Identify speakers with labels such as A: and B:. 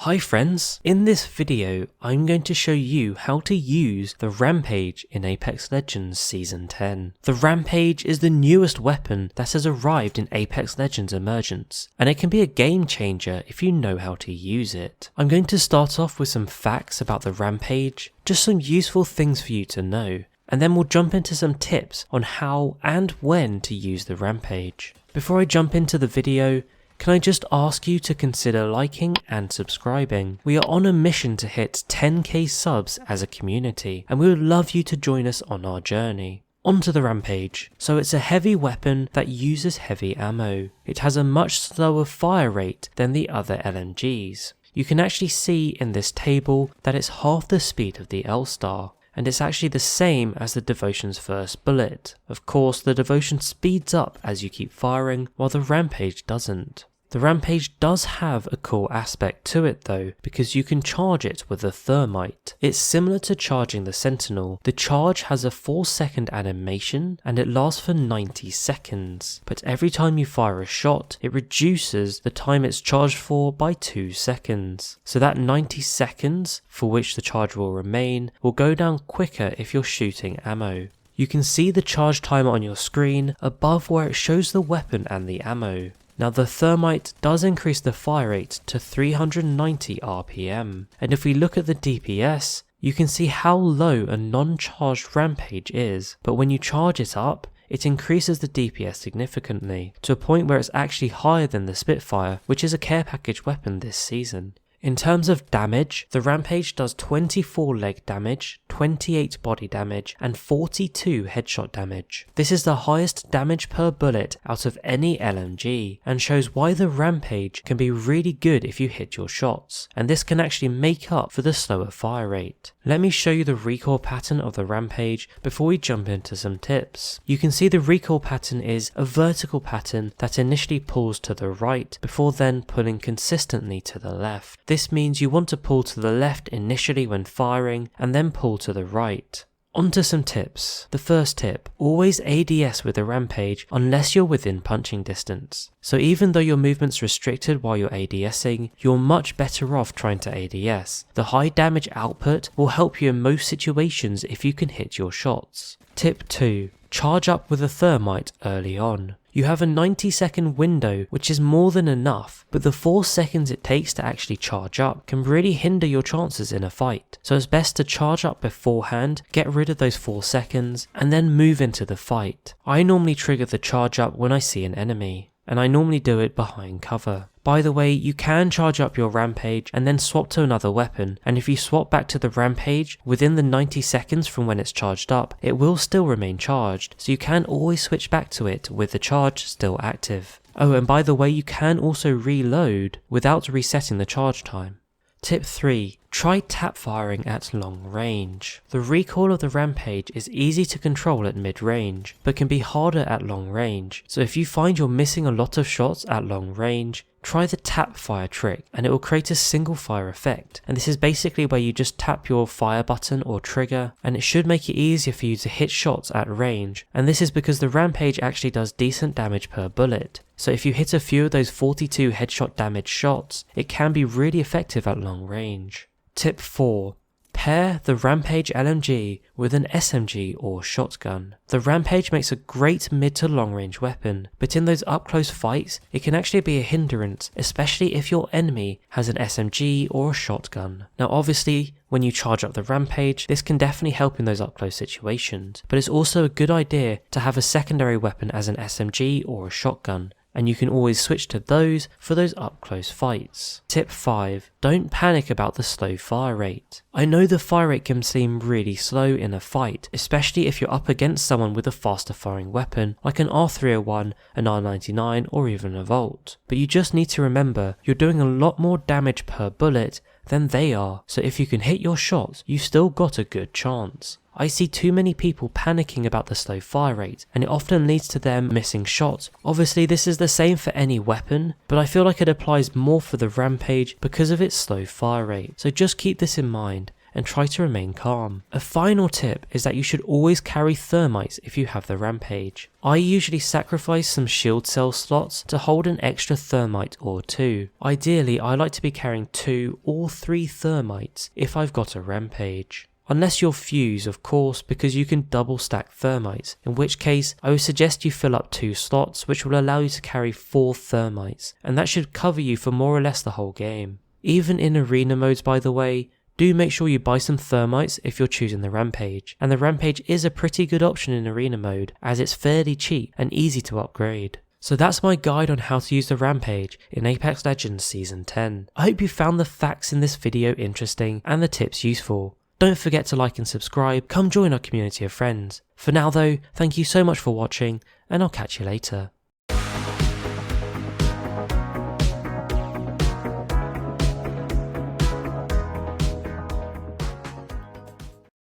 A: Hi friends, in this video I'm going to show you how to use the Rampage in Apex Legends Season 10. The Rampage is the newest weapon that has arrived in Apex Legends Emergence, and it can be a game changer if you know how to use it. I'm going to start off with some facts about the Rampage, just some useful things for you to know, and then we'll jump into some tips on how and when to use the Rampage. Before I jump into the video, can I just ask you to consider liking and subscribing? We are on a mission to hit 10k subs as a community, and we would love you to join us on our journey. Onto the Rampage. So it's a heavy weapon that uses heavy ammo. It has a much slower fire rate than the other LMGs. You can actually see in this table that it's half the speed of the L-Star, and it's actually the same as the Devotion's first bullet. Of course, the Devotion speeds up as you keep firing, while the Rampage doesn't. The Rampage does have a cool aspect to it though, because you can charge it with a Thermite. It's similar to charging the Sentinel. The charge has a 4-second animation and it lasts for 90 seconds, but every time you fire a shot, it reduces the time it's charged for by 2 seconds. So that 90 seconds, for which the charge will remain, will go down quicker if you're shooting ammo. You can see the charge timer on your screen above where it shows the weapon and the ammo. Now the Thermite does increase the fire rate to 390 RPM, and if we look at the DPS, you can see how low a non-charged Rampage is, but when you charge it up, it increases the DPS significantly, to a point where it's actually higher than the Spitfire, which is a care package weapon this season. In terms of damage, the Rampage does 24 leg damage, 28 body damage, and 42 headshot damage. This is the highest damage per bullet out of any LMG, and shows why the Rampage can be really good if you hit your shots, and this can actually make up for the slower fire rate. Let me show you the recoil pattern of the Rampage before we jump into some tips. You can see the recoil pattern is a vertical pattern that initially pulls to the right before then pulling consistently to the left. This means you want to pull to the left initially when firing and then pull to the right. Onto some tips. The first tip, always ADS with a Rampage unless you're within punching distance. So even though your movement's restricted while you're ADSing, you're much better off trying to ADS. The high damage output will help you in most situations if you can hit your shots. Tip 2. Charge up with a Thermite early on. You have a 90-second window, which is more than enough, but the 4 seconds it takes to actually charge up can really hinder your chances in a fight. So it's best to charge up beforehand, get rid of those 4 seconds, and then move into the fight. I normally trigger the charge up when I see an enemy, and I normally do it behind cover. By the way, you can charge up your Rampage and then swap to another weapon, and if you swap back to the Rampage within the 90 seconds from when it's charged up, it will still remain charged, so you can always switch back to it with the charge still active. Oh, and by the way, you can also reload without resetting the charge time. Tip 3. Try tap firing at long range. The recoil of the Rampage is easy to control at mid-range, but can be harder at long range, so if you find you're missing a lot of shots at long range, try the tap fire trick and it will create a single fire effect, and this is basically where you just tap your fire button or trigger and it should make it easier for you to hit shots at range, and this is because the Rampage actually does decent damage per bullet. So if you hit a few of those 42 headshot damage shots, it can be really effective at long range. Tip 4. Pair the Rampage LMG with an SMG or shotgun. The Rampage makes a great mid to long range weapon, but in those up close fights it can actually be a hindrance, especially if your enemy has an SMG or a shotgun. Now obviously, when you charge up the Rampage, this can definitely help in those up close situations, but it's also a good idea to have a secondary weapon as an SMG or a shotgun, and you can always switch to those for those up close fights. Tip 5. Don't panic about the slow fire rate. I know the fire rate can seem really slow in a fight, especially if you're up against someone with a faster firing weapon like an R301, an R99 or even a Volt, but you just need to remember you're doing a lot more damage per bullet than they are, so if you can hit your shots, you've still got a good chance. I see too many people panicking about the slow fire rate, and it often leads to them missing shots. Obviously this is the same for any weapon, but I feel like it applies more for the Rampage because of its slow fire rate, so just keep this in mind and try to remain calm. A final tip is that you should always carry Thermites if you have the Rampage. I usually sacrifice some shield cell slots to hold an extra Thermite or 2. Ideally, I like to be carrying 2 or 3 Thermites if I've got a Rampage. Unless you're Fuse, of course, because you can double stack Thermites, in which case I would suggest you fill up 2 slots, which will allow you to carry 4 Thermites, and that should cover you for more or less the whole game. Even in arena modes, by the way, do make sure you buy some Thermites if you're choosing the Rampage, and the Rampage is a pretty good option in arena mode as it's fairly cheap and easy to upgrade. So that's my guide on how to use the Rampage in Apex Legends Season 10. I hope you found the facts in this video interesting and the tips useful. Don't forget to like and subscribe, come join our community of friends. For now though, thank you so much for watching, and I'll catch you later.